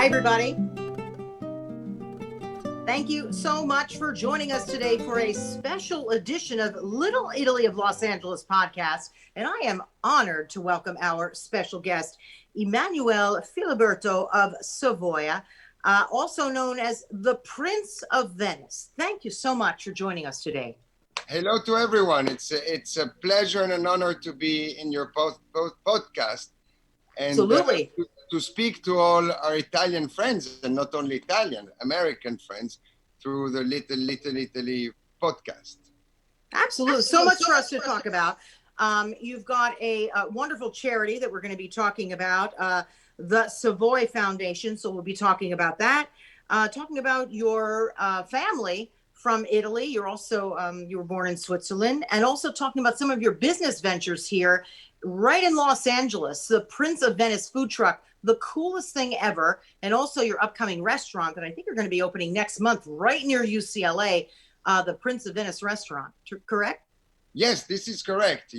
everybody. Thank you so much for joining us today for a special edition of Little Italy of Los Angeles podcast. And I am honored to welcome our special guest, Emanuele Filiberto of Savoia, also known as the Prince of Venice. Thank you so much for joining us today. Hello to everyone. It's a pleasure and an honor to be in your podcast. And Absolutely. To speak to all our Italian friends, and not only Italian, American friends, through the Little Italy podcast. Absolutely. So much for us to talk about. You've got a wonderful charity that we're going to be talking about, the Savoy Foundation. So we'll be talking about that, talking about your family from Italy. You're also, you were born in Switzerland, and also talking about some of your business ventures here right in Los Angeles, the Prince of Venice food truck, the coolest thing ever, and also your upcoming restaurant that I think you're going to be opening next month right near UCLA, the Prince of Venice restaurant, correct? Yes, this is correct.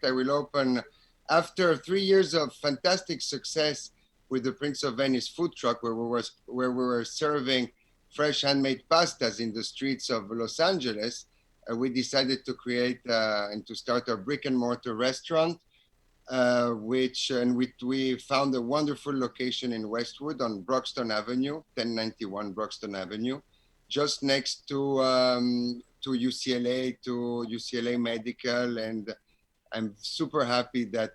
I will open after 3 years of fantastic success with the Prince of Venice food truck, where we were serving fresh handmade pastas in the streets of Los Angeles. We decided to create and to start a brick and mortar restaurant, we found a wonderful location in Westwood on Broxton Avenue, 1091 Broxton Avenue, just next to UCLA Medical, and I'm super happy that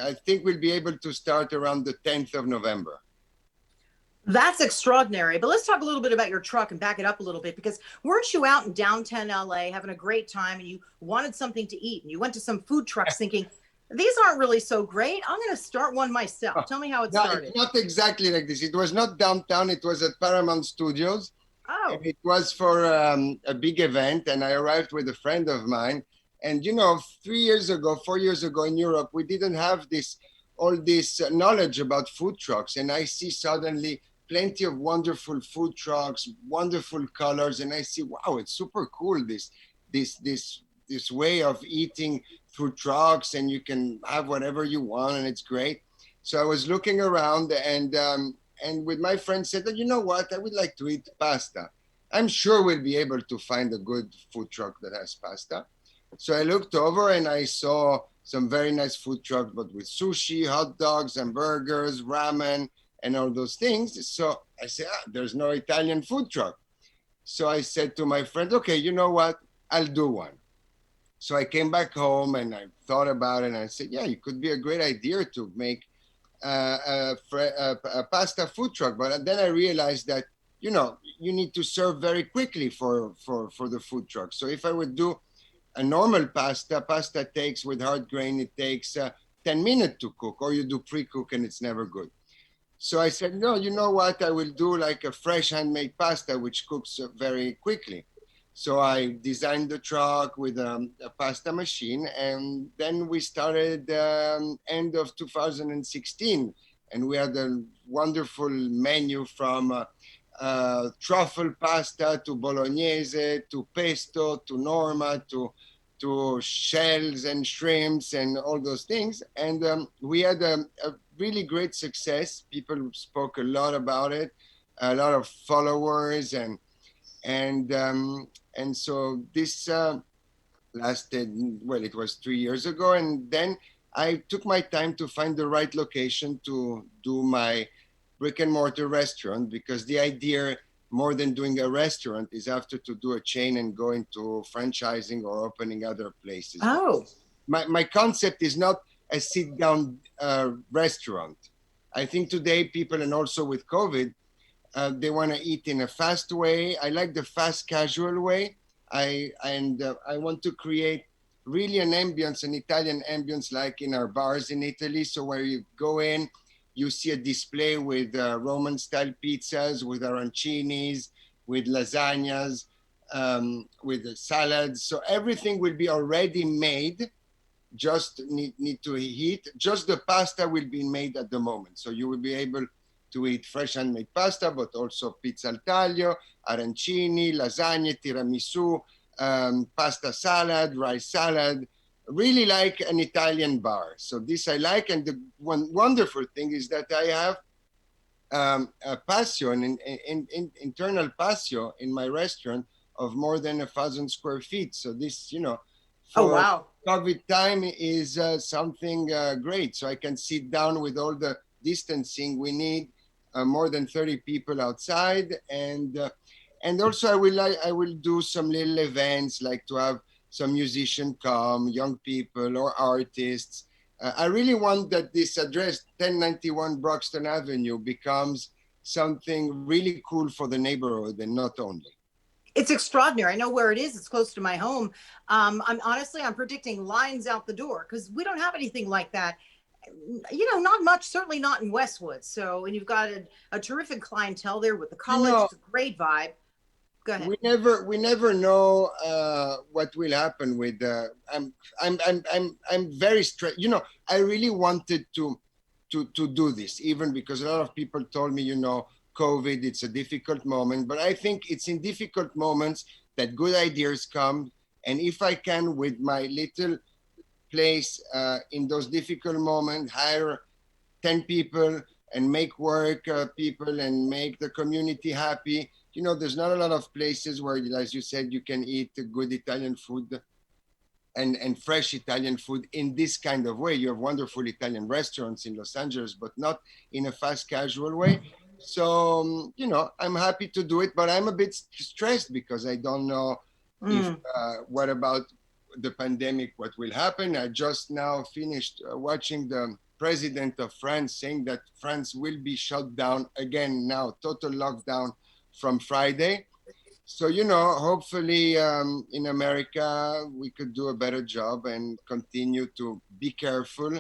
I think we'll be able to start around the 10th of November. That's extraordinary. But let's talk a little bit about your truck and back it up a little bit, because weren't you out in downtown LA having a great time and you wanted something to eat and you went to some food trucks thinking, these aren't really so great. I'm going to start one myself. Tell me how it started. It's not exactly like this. It was not downtown. It was at Paramount Studios. Oh. And it was for a big event. And I arrived with a friend of mine. And, 4 years ago in Europe, we didn't have all this knowledge about food trucks. And I see suddenly plenty of wonderful food trucks, wonderful colors. And I see, wow, it's super cool, this way of eating through trucks, and you can have whatever you want, and it's great. So I was looking around, and with my friend said, you know what, I would like to eat pasta. I'm sure we'll be able to find a good food truck that has pasta. So I looked over and I saw some very nice food trucks, but with sushi, hot dogs, and burgers, ramen, and all those things. So I said, there's no Italian food truck. So I said to my friend, okay, you know what, I'll do one. So I came back home and I thought about it, and I said, it could be a great idea to make a pasta food truck. But then I realized that, you need to serve very quickly for the food truck. So if I would do a normal pasta takes, with hard grain, it takes 10 minutes to cook, or you do pre-cook and it's never good. So I said, no, you know what, I will do like a fresh handmade pasta, which cooks very quickly. So I designed the truck with a pasta machine, and then we started end of 2016, and we had a wonderful menu from truffle pasta to bolognese to pesto to norma to shells and shrimps and all those things. And we had a really great success. People spoke a lot about it, a lot of followers, and so this lasted, it was 3 years ago. And then I took my time to find the right location to do my brick and mortar restaurant, because the idea, more than doing a restaurant, is after to do a chain and go into franchising or opening other places. Oh. My concept is not a sit-down restaurant. I think today people, and also with COVID, they want to eat in a fast way. I like the fast casual way. I want to create really an Italian ambience, like in our bars in Italy. So where you go in, you see a display with Roman style pizzas, with arancinis, with lasagnas, with salads. So everything will be already made. Just need to heat. Just the pasta will be made at the moment. So you will be able to eat fresh handmade pasta, but also pizza al taglio, arancini, lasagne, tiramisu, pasta salad, rice salad, really like an Italian bar. So this I like. And the one wonderful thing is that I have a patio, internal patio in my restaurant of more than 1,000 square feet. So this, Oh, for wow. COVID time is something great. So I can sit down with all the distancing we need, more than 30 people outside, and also I will do some little events like to have some musician come, young people or artists. I really want that this address, 1091 Broxton Avenue, becomes something really cool for the neighborhood and not only. It's extraordinary. I know where it is. It's close to my home. I'm predicting lines out the door because we don't have anything like that. Not much, certainly not in Westwood. So, and you've got a terrific clientele there with the You college. know, It's a great vibe. Go ahead. we never know what will happen with. I'm very stressed. I really wanted to do this, even because a lot of people told me, COVID, it's a difficult moment. But I think it's in difficult moments that good ideas come. And if I can, with my little place in those difficult moments, hire 10 people and make work people and make the community happy. There's not a lot of places where, as you said, you can eat good Italian food and fresh Italian food in this kind of way. You have wonderful Italian restaurants in Los Angeles, but not in a fast casual way. So, I'm happy to do it, but I'm a bit stressed because I don't know if what about the pandemic, what will happen. I just now finished watching the president of France saying that France will be shut down again now, total lockdown from Friday. So, hopefully in America, we could do a better job and continue to be careful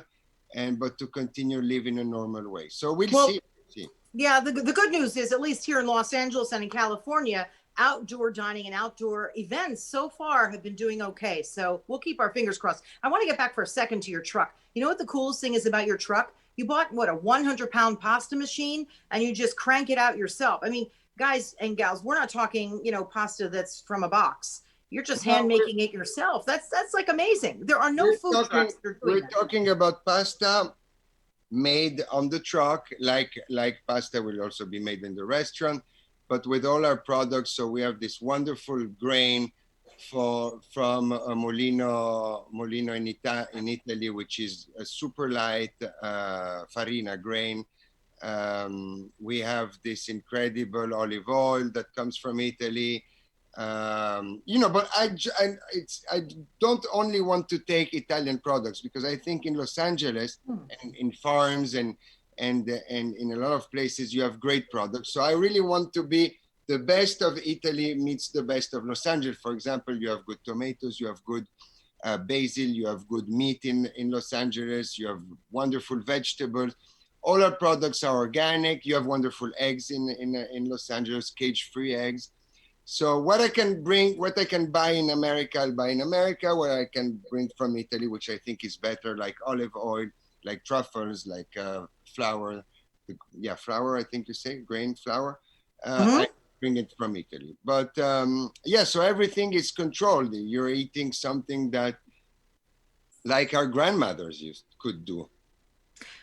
but to continue living a normal way. So we'll Well, see. yeah, the good news is, at least here in Los Angeles and in California, outdoor dining and outdoor events so far have been doing okay. So we'll keep our fingers crossed. I want to get back for a second to your truck. You know what the coolest thing is about your truck? You bought, what, a 100-pound pasta machine, and you just crank it out yourself. I mean, guys and gals, we're not talking, pasta that's from a box. You're just hand No, making it yourself. That's like amazing. There are no we're food talking trucks that are doing we're that. talking about pasta made on the truck, like pasta will also be made in the restaurant, but with all our products. So we have this wonderful grain from Molino in Italy, which is a super light farina grain. We have this incredible olive oil that comes from Italy. But I don't only want to take Italian products, because I think in Los Angeles and in farms and in a lot of places you have great products. So I really want to be the best of Italy meets the best of Los Angeles. For example, you have good tomatoes, you have good basil, you have good meat in Los Angeles, you have wonderful vegetables. All our products are organic. You have wonderful eggs in Los Angeles, cage-free eggs. So what I can buy in America, I'll buy in America. What I can bring from Italy, which I think is better, like olive oil, like truffles, like flour. Flour, I think you say, grain flour. I bring it from Italy. But so everything is controlled. You're eating something that, like our grandmothers could do.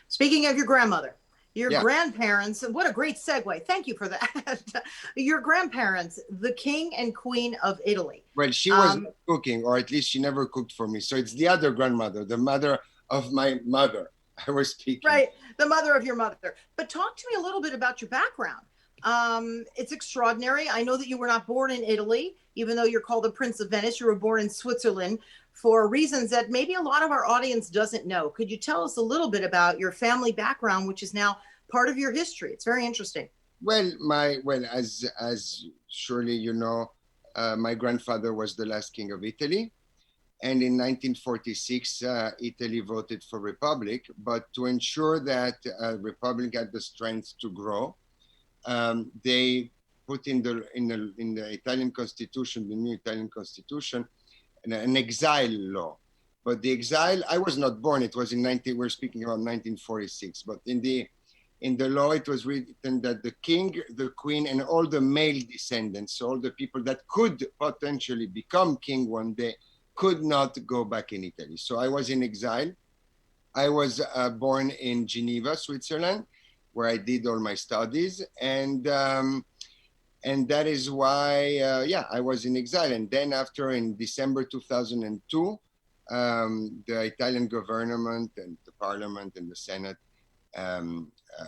Speaking of your grandmother, your Yeah. grandparents, what a great segue. Thank you for that. Your grandparents, the king and queen of Italy. Well, she was cooking, or at least she never cooked for me. So it's the other grandmother, the mother of my mother, I was speaking. Right, the mother of your mother. But talk to me a little bit about your background. It's extraordinary. I know that you were not born in Italy, even though you're called the Prince of Venice. You were born in Switzerland for reasons that maybe a lot of our audience doesn't know. Could you tell us a little bit about your family background, which is now part of your history? It's very interesting. Well, as surely you know, my grandfather was the last king of Italy. And in 1946, Italy voted for republic. But to ensure that republic had the strength to grow, they put in the Italian constitution, the new Italian constitution, an exile law. But the exile, I was not born. It was we're speaking about 1946. But in the law, it was written that the king, the queen, and all the male descendants, so all the people that could potentially become king one day, could not go back in Italy. So I was in exile. I was born in Geneva, Switzerland. where I did all my studies, and that is why, yeah, I was in exile. And then after, in December 2002, the Italian government and the parliament and the Senate um, uh,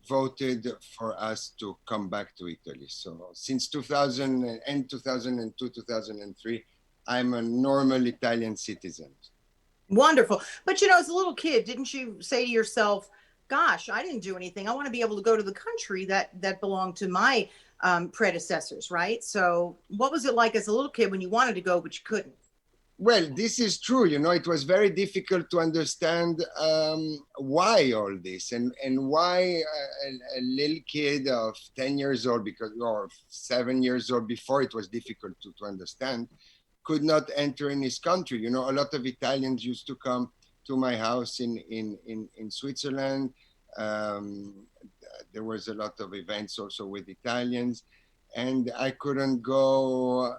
voted for us to come back to Italy. So since 2000 and 2002, 2003, I'm a normal Italian citizen. Wonderful. But as a little kid, didn't you say to yourself, gosh, I didn't do anything. I want to be able to go to the country that belonged to my predecessors, right? So what was it like as a little kid when you wanted to go, but you couldn't? Well, this is true. It was very difficult to understand why all this, and why a little kid of 10 years old, or 7 years old, before it was difficult to understand, could not enter in his country. A lot of Italians used to come to my house in Switzerland. There was a lot of events also with Italians, and I couldn't go.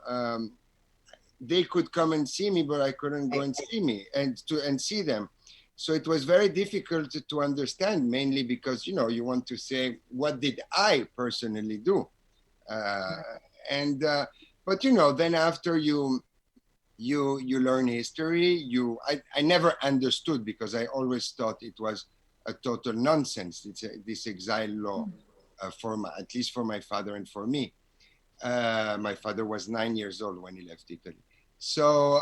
They could come and see me, but I couldn't go and see them. So it was very difficult to understand, mainly because you want to say, what did I personally do? But then after you learn history, I never understood, because I always thought it was a total nonsense. This exile law, at least for my father and for me. My father was 9 years old when he left Italy. So,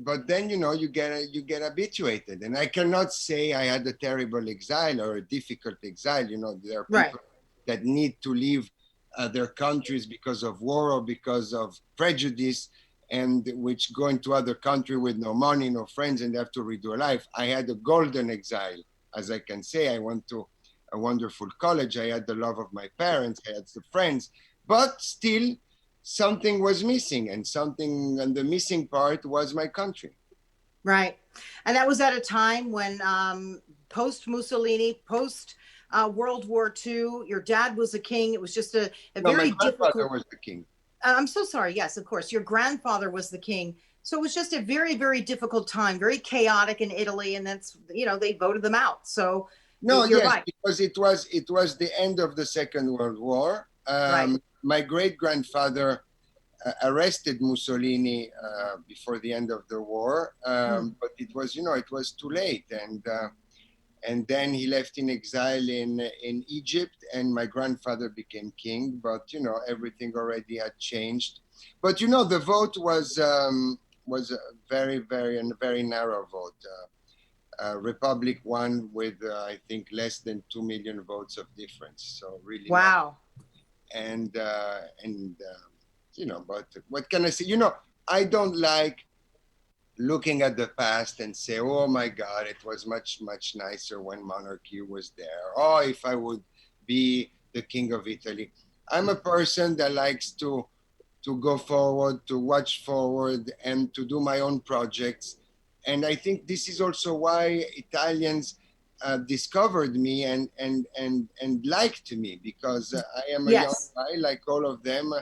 but then you get habituated, and I cannot say I had a terrible exile or a difficult exile. There are people that need to leave their countries because of war or because of prejudice, and which go into other country with no money, no friends, and have to redo a life. I had a golden exile, as I can say. I went to a wonderful college. I had the love of my parents. I had the friends, but still something was missing, and the missing part was my country. Right. And that was at a time when post Mussolini, post World War II, your dad was a king. It was just a very my difficult. grandfather was the king. I'm so sorry. Yes, of course. Your grandfather was the king. So it was just a very, very difficult time, very chaotic in Italy. And that's, they voted them out. So no, you're yes, right. Because it was the end of the Second World War. Right. My great-grandfather arrested Mussolini before the end of the war, but it was too late, and then he left in exile in Egypt, and my grandfather became king. But everything already had changed. But the vote was a very, very narrow vote. Republic won with I think less than 2 million votes of difference. So really, wow. But what can I say? I don't like looking at the past and say, oh my God, it was much, much nicer when monarchy was there. Oh, if I would be the king of Italy. I'm a person that likes to go forward, to watch forward, and to do my own projects. And I think this is also why Italians discovered me and liked me, because I am a young guy like all of them.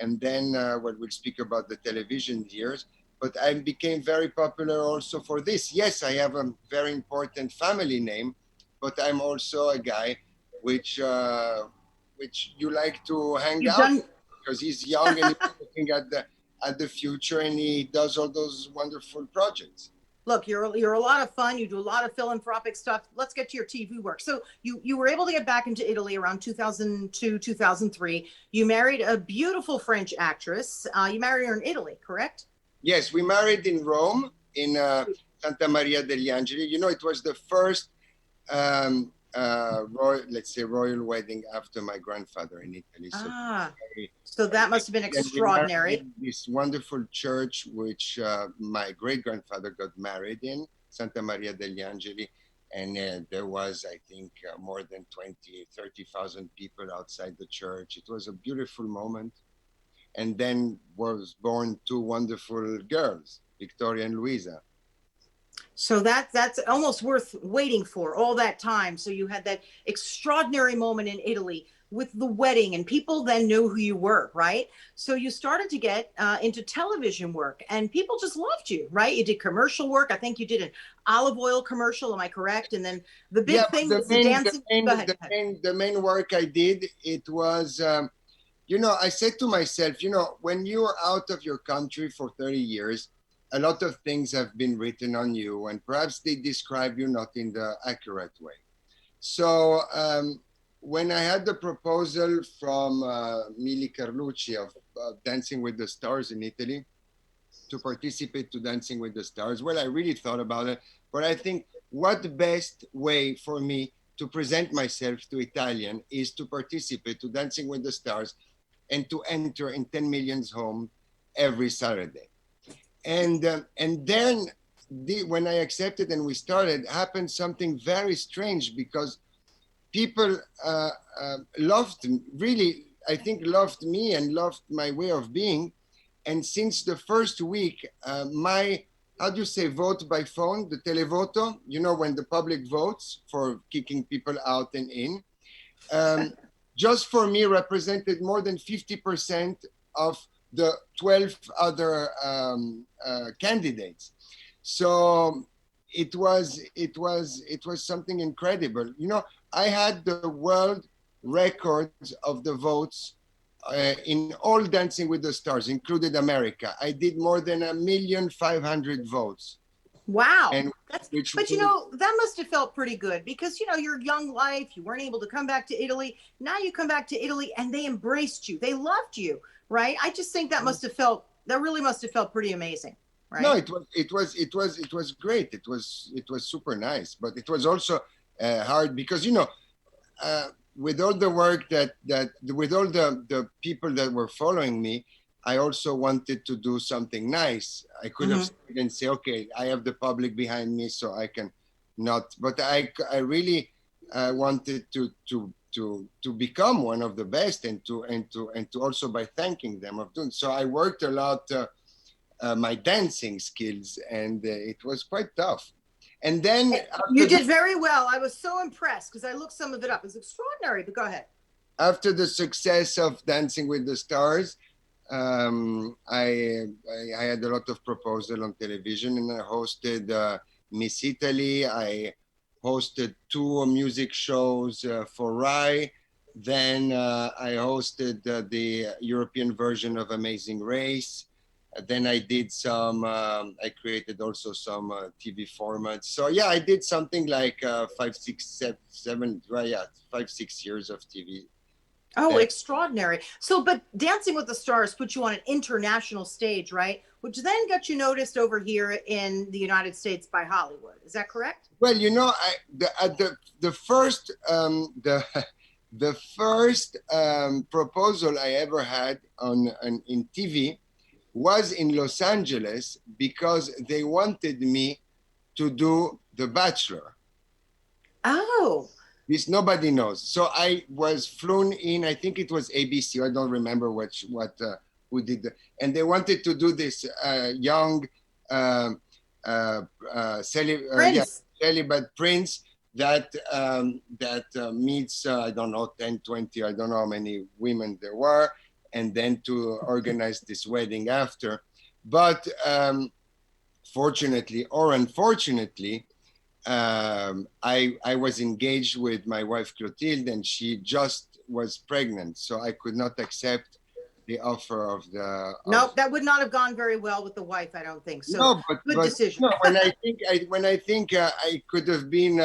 And then we'll speak about the television years. But I became very popular also for this. Yes, I have a very important family name, but I'm also a guy which you like to hang out with, because he's young and he's looking at the future, and he does all those wonderful projects. Look, you're a lot of fun. You do a lot of philanthropic stuff. Let's get to your TV work. So you were able to get back into Italy around 2002, 2003. You married a beautiful French actress. You married her in Italy, correct? Yes, we married in Rome, in Santa Maria degli Angeli. It was the first royal wedding after my grandfather in Italy. So that must have been extraordinary. This wonderful church, which my great-grandfather got married in, Santa Maria degli Angeli, and there was, I think, more than 30,000 people outside the church. It was a beautiful moment. And then was born two wonderful girls, Victoria and Luisa. So that's almost worth waiting for all that time. So you had that extraordinary moment in Italy. with the wedding, and people then knew who you were, right? So you started to get into television work, and people just loved you, right? You did commercial work. I think you did an olive oil commercial. Am I correct? And then the Yeah, big but thing was the dancing. Go ahead. Go ahead. the main work I did, it was, you know, I said to myself, you know, when you're out of your country for 30 years, a lot of things have been written on you, and perhaps they describe you not in the accurate way. So when I had the proposal from Mili Carlucci of Dancing with the Stars in Italy to participate to Dancing with the Stars, well, I really thought about it, but I think what best way for me to present myself to Italian is to participate to Dancing with the Stars and to enter in 10 million's home every Saturday. And then when I accepted and we started, happened something very strange because people loved, really, I think loved me and loved my way of being. And since the first week, my, how do you say, vote by phone, the televoto, you know, when the public votes for kicking people out and in, just for me represented more than 50% of the 12 other candidates. So it was something incredible. You know, I had the world records of the votes in all Dancing with the Stars, included America. I did more than 1,500,000 votes. Wow. And That's, which but you know, that must have felt pretty good because, you know, your young life, you weren't able to come back to Italy. Now you come back to Italy and they embraced you. They loved you, right? I just think that must have felt, that really must have felt pretty amazing, right? No, it was great. It was super nice, but it was also hard because, you know, with all the work with all the people that were following me, I also wanted to do something nice. I could have stayed and say, okay, I have the public behind me, so I can not. But I really wanted to become one of the best, and to also by thanking them of doing. So I worked a lot my dancing skills, and it was quite tough. And then you did very well. I was so impressed because I looked some of it up. It's extraordinary, but go ahead. After the success of Dancing with the Stars, I had a lot of proposal on television, and I hosted Miss Italy. I hosted 2 music shows for Rai. Then I hosted the European version of Amazing Race. Then I did some, I created also some TV formats. So yeah, I did something like 5, 6, 7, well, yeah, 5, 6 years of TV. Oh, extraordinary. So, but Dancing with the Stars put you on an international stage, right? Which then got you noticed over here in the United States by Hollywood. Is that correct? Well, you know, the first the first proposal I ever had in TV was in Los Angeles because they wanted me to do The Bachelor. Oh. This nobody knows. So I was flown in. I think it was ABC. I don't remember who did it. And they wanted to do this young celibate prince that meets I don't know 10, 20. I don't know how many women there were, and then to organize this wedding after. But fortunately or unfortunately, I was engaged with my wife Clotilde, and she just was pregnant, so I could not accept the offer of the. Nope, that would not have gone very well with the wife. I don't think so. No, good decision. No, when I think I could have been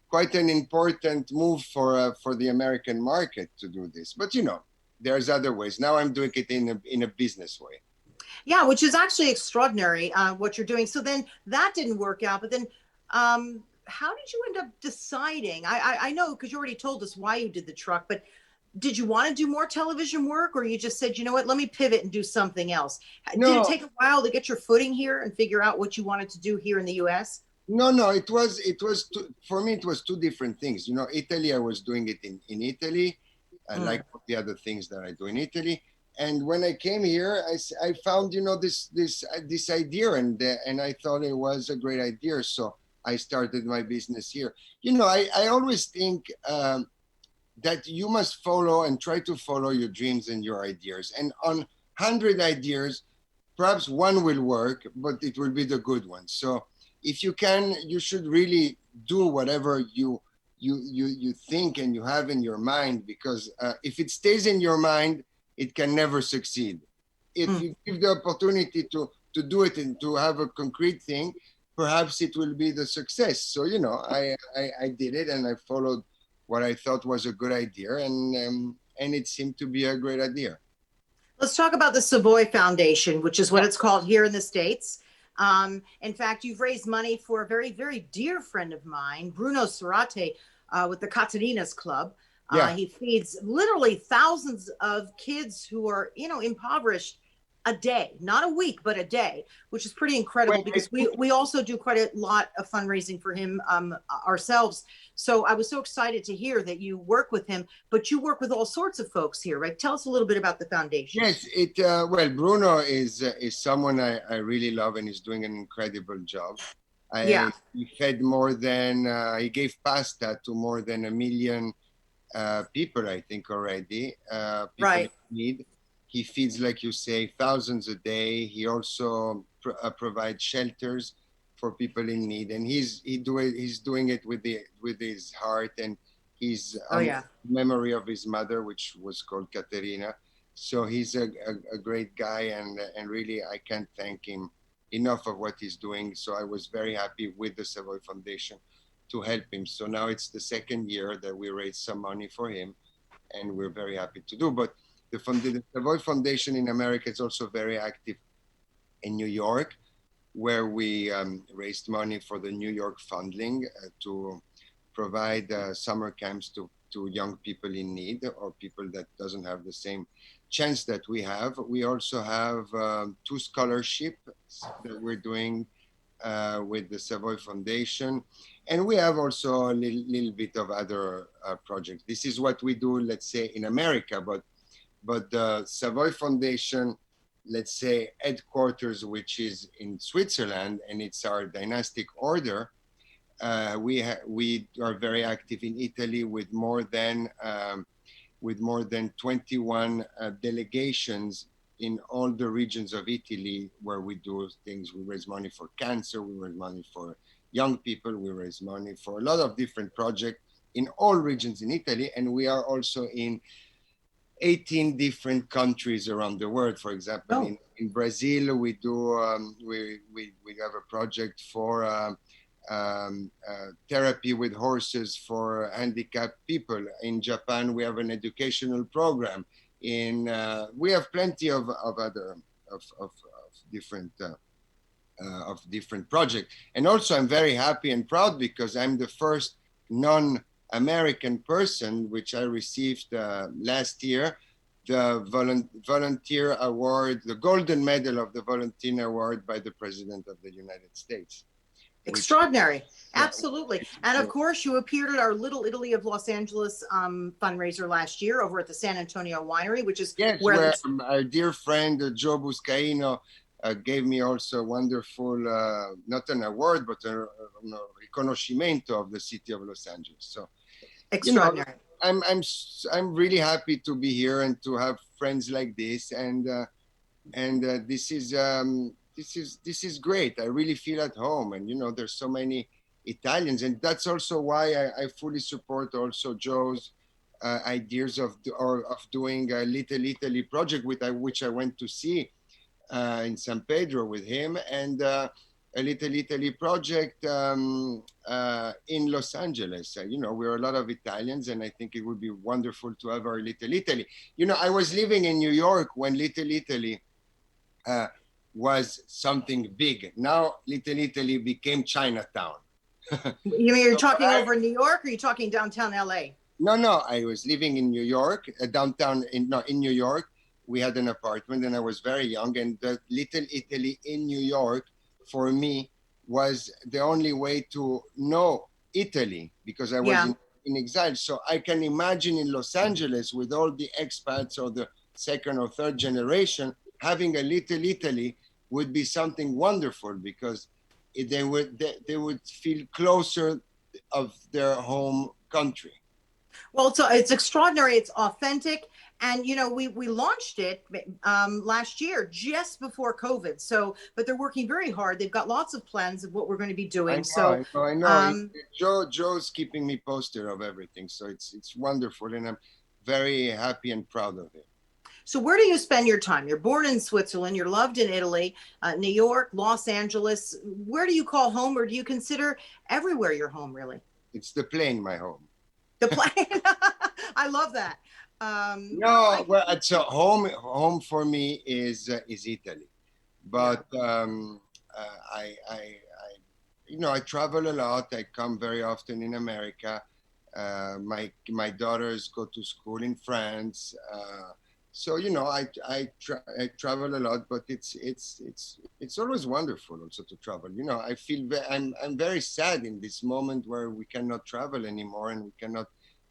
quite an important move for the American market to do this, but you know, there's other ways. Now I'm doing it in a business way. Yeah, which is actually extraordinary what you're doing. So then that didn't work out, but then. How did you end up deciding? I know because you already told us why you did the truck, but did you want to do more television work, or you just said, you know what, let me pivot and do something else? No. Did it take a while to get your footing here and figure out what you wanted to do here in the U.S.? No, it was for me, it was 2 different things. You know, Italy, I was doing it in Italy, like the other things that I do in Italy. And when I came here, I found, you know, this idea, and I thought it was a great idea. So I started my business here. You know, I always think that you must follow and try to follow your dreams and your ideas. And on 100 ideas, perhaps one will work, but it will be the good one. So if you can, you should really do whatever you think and you have in your mind, because if it stays in your mind, it can never succeed. If you give the opportunity to do it and to have a concrete thing, perhaps it will be the success. So, you know, I did it and I followed what I thought was a good idea, and it seemed to be a great idea. Let's talk about the Savoy Foundation, which is what it's called here in the States. In fact, you've raised money for a very, very dear friend of mine, Bruno Serato, with the Caterina Club. He feeds literally thousands of kids who are, you know, impoverished a day, not a week, but a day, which is pretty incredible, because we also do quite a lot of fundraising for him ourselves. So I was so excited to hear that you work with him, but you work with all sorts of folks here, right? Tell us a little bit about the foundation. Yes, well, Bruno is someone I really love, and he's doing an incredible job. He fed more than he gave pasta to more than 1 million people, I think, already. People in need. He feeds, like you say, thousands a day. He also provides shelters for people in need, and he's doing it with his heart, and he's memory of his mother, which was called Caterina. So he's a great guy, and really I can't thank him enough of what he's doing. So I was very happy with the Savoy Foundation to help him. So now it's the second year that we raised some money for him, and we're very happy to do. But the Savoy Foundation in America is also very active in New York, where we raised money for the New York Funding to provide summer camps to young people in need, or people that doesn't have the same chance that we have. We also have 2 scholarships that we're doing with the Savoy Foundation. And we have also a little bit of other projects. This is what we do, let's say, in America, but the Savoy Foundation, let's say, headquarters, which is in Switzerland, and it's our dynastic order. We are very active in Italy with more than 21 delegations in all the regions of Italy, where we do things. We raise money for cancer, we raise money for young people, we raise money for a lot of different projects in all regions in Italy, and we are also in 18 different countries around the world. For example, in Brazil, we do we have a project for therapy with horses for handicapped people. In Japan, we have an educational program. We have plenty of other different projects. And also, I'm very happy and proud because I'm the first non-American person, which I received last year, the volunteer award, the golden medal of the volunteer award by the President of the United States. Extraordinary. Absolutely. And of course, you appeared at our Little Italy of Los Angeles fundraiser last year over at the San Antonio Winery, which is where our dear friend Joe Buscaino gave me also a wonderful, not an award, but a riconoscimento of the city of Los Angeles. So extraordinary. I'm really happy to be here and to have friends like this, and this is great. I really feel at home, and there's so many Italians, and that's also why I fully support also Joe's ideas of doing a Little Italy project, which I went to see in San Pedro with him, and a Little Italy project in Los Angeles. We're a lot of Italians, and I think it would be wonderful to have our Little Italy. I was living in New York when Little Italy was something big. Now Little Italy became Chinatown. You mean you're talking over in New York, or are you talking downtown LA? No, I was living in New York, downtown in New York. We had an apartment, and I was very young, and the Little Italy in New York for me was the only way to know Italy, because I was in exile. So I can imagine in Los Angeles, with all the expats or the second or third generation, having a Little Italy would be something wonderful, because they would feel closer of their home country. Well, it's extraordinary. It's authentic. And, you know, we launched it last year, just before COVID. So, but they're working very hard. They've got lots of plans of what we're going to be I doing. know, So, I know. um, Joe's keeping me posted of everything, so it's wonderful, and I'm very happy and proud of it. so where do you spend your time? You're born in Switzerland. You're loved in Italy, New York, Los Angeles. Where do you call home, or do you consider everywhere your home, really? It's the plane, my home. The plane. I love that. Well, No, well, it's a home. Home for me is Italy, yeah. but I travel a lot. I come very often in America. My daughters go to school in France, so I travel a lot. But it's always wonderful also to travel. I feel I'm very sad in this moment where we cannot travel anymore and we cannot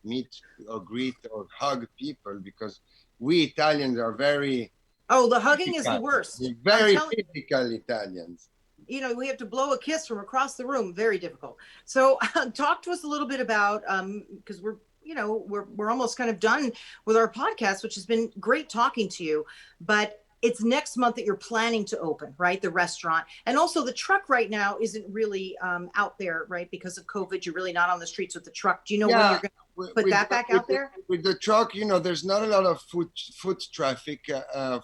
meet or greet or hug people because we Italians are very Oh, the hugging is the physical. worst. We're I'm very telling you. physical Italians. You know, we have to blow a kiss from across the room. Very difficult. So, talk to us a little bit about because we're almost kind of done with our podcast, which has been great talking to you. But it's next month that you're planning to open, right? The restaurant, and also the truck right now isn't really out there, right? Because of COVID, you're really not on the streets with the truck. Do you know when Yeah, you're going to put that back out there? with the truck, there's not a lot of foot traffic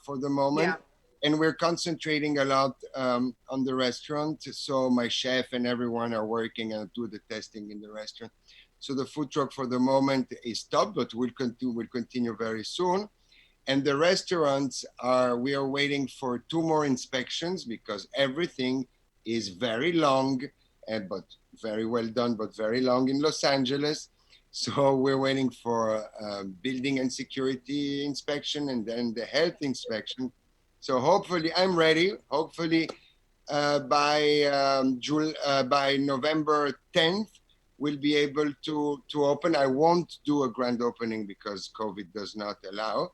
for the moment, Yeah. and we're concentrating a lot on the restaurant. So my chef and everyone are working and do the testing in the restaurant. So the food truck for the moment is stopped, but will continue very soon. And the restaurants we are waiting for 2 more inspections because everything is very long, but very well done, but very long in Los Angeles. So we're waiting for building and security inspection and then the health inspection. So hopefully I'm ready. Hopefully by November 10th, we'll be able to open. I won't do a grand opening because COVID does not allow,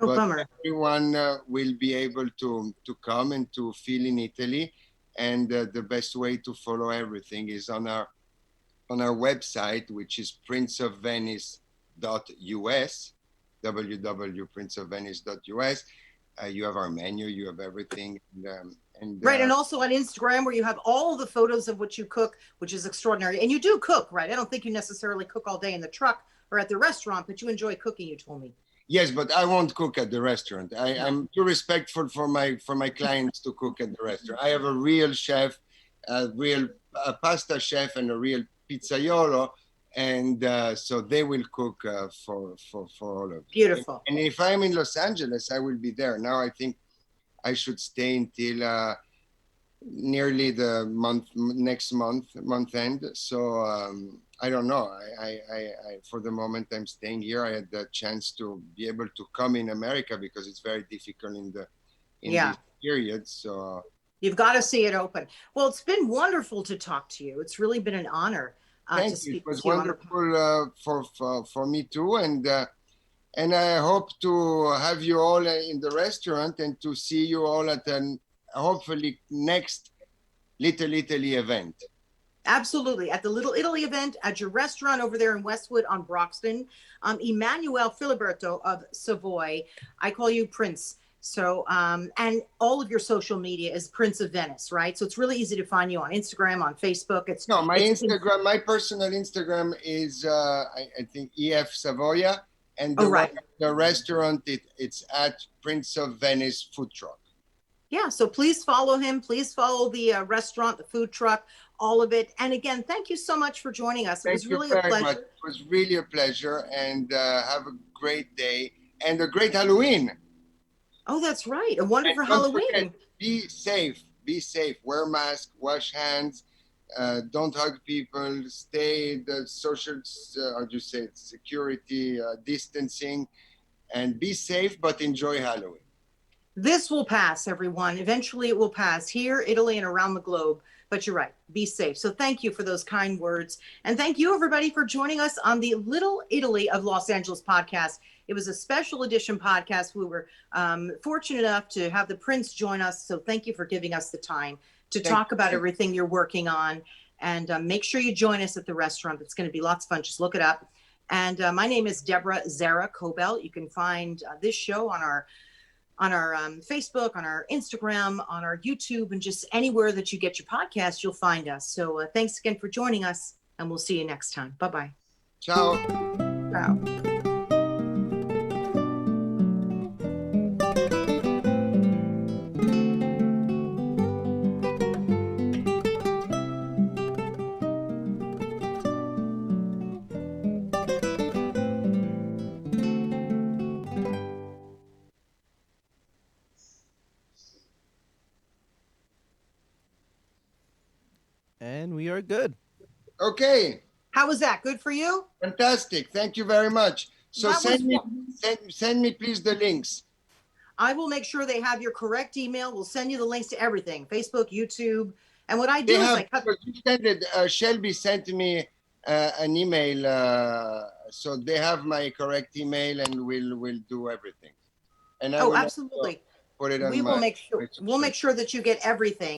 Oh, but bummer. everyone will be able to come and to feel in Italy. And the best way to follow everything is on our website, which is princeofvenice.us, www.princeofvenice.us. You have our menu, you have everything. Right, and also on Instagram where you have all the photos of what you cook, which is extraordinary. And you do cook, right? I don't think you necessarily cook all day in the truck or at the restaurant, but you enjoy cooking, you told me. Yes, but I won't cook at the restaurant. No. I'm too respectful for my clients to cook at the restaurant. I have a real chef, a real pasta chef, and a real pizzaiolo, and so they will cook for all of you. Beautiful. And if I'm in Los Angeles, I will be there. Now I think I should stay until nearly the next month end. So I don't know. I for the moment I'm staying here. I had the chance to be able to come in America because it's very difficult in Yeah. this period. So You've got to see it open. Well, it's been wonderful to talk to you. It's really been an honor to thank you. It speak was to you on the podcast. wonderful for me too, and I hope to have you all in the restaurant and to see you all at an hopefully next Little Italy event. Absolutely. At the Little Italy event at your restaurant over there in Westwood on Broxton. Emanuele Filiberto of Savoy. I call you Prince. So, and all of your social media is Prince of Venice, right? So it's really easy to find you on Instagram, on Facebook. No, my personal Instagram is I think EF Savoia, and Oh, right. the restaurant it's at Prince of Venice Food Truck. Yeah, so please follow him. Please follow the restaurant, the food truck, all of it. And again, thank you so much for joining us. It was Thank you really a very much. pleasure. It was really a pleasure, and have a great day and a great Halloween. Oh, that's right. A wonderful And don't forget, Halloween. be safe. Be safe. Wear mask. Wash hands. Don't hug people. Stay the social, how do you say it, security, distancing, and be safe. But enjoy Halloween. This will pass, everyone. Eventually it will pass here, Italy, and around the globe. But you're right. Be safe. So thank you for those kind words. And thank you, everybody, for joining us on the Little Italy of Los Angeles podcast. It was a special edition podcast. We were fortunate enough to have the Prince join us. So thank you for giving us the time to talk about everything you're working on. And make sure you join us at the restaurant. It's going to be lots of fun. Just look it up. And my name is Deborah Zara Cobell. You can find this show on our Facebook, on our Instagram, on our YouTube, and just anywhere that you get your podcast, you'll find us. So thanks again for joining us, and we'll see you next time. Bye-bye. Ciao. Ciao. And we are good. Okay. How was that? Good for you? Fantastic. Thank you very much. So send me please the links. I will make sure they have your correct email. We'll send you the links to everything, Facebook, YouTube. And what I do is I cut. Shelby sent me an email, so they have my correct email, and we'll do everything. And I will absolutely. put it on We'll make sure that you get everything.